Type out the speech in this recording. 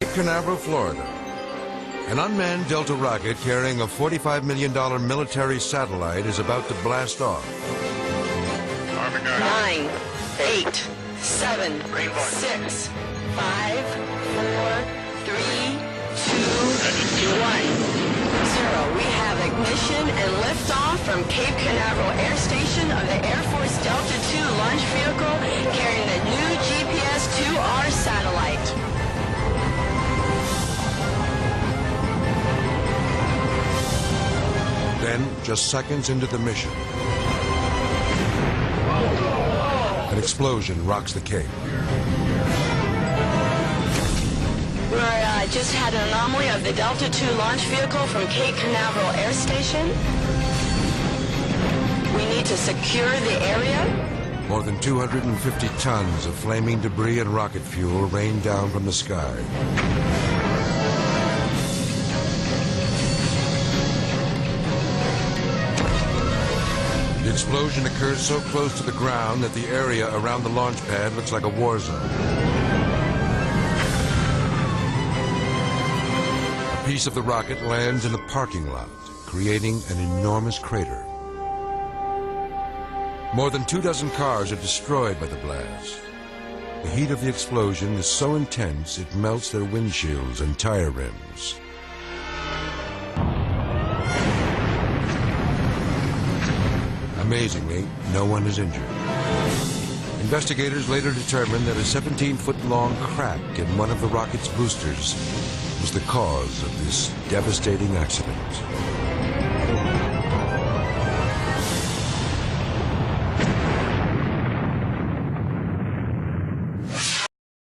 Cape Canaveral, Florida. An unmanned Delta rocket carrying a $45 million military satellite is about to blast off. 9, 8, 7, 6, 5, 4, 3, 2, 1, 0. We have ignition and liftoff from Cape Canaveral Air Station of the Air Force Delta II launch vehicle carrying the new GPS-2R satellite. Then, just seconds into the mission, an explosion rocks the Cape. We just had an anomaly of the Delta II launch vehicle from Cape Canaveral Air Station. We need to secure the area. More than 250 tons of flaming debris and rocket fuel rain down from the sky. The explosion occurs so close to the ground that the area around the launch pad looks like a war zone. A piece of the rocket lands in the parking lot, creating an enormous crater. More than 24 cars are destroyed by the blast. The heat of the explosion is so intense it melts their windshields and tire rims. Amazingly, no one is injured. Investigators later determined that a 17-foot-long crack in one of the rocket's boosters was the cause of this devastating accident.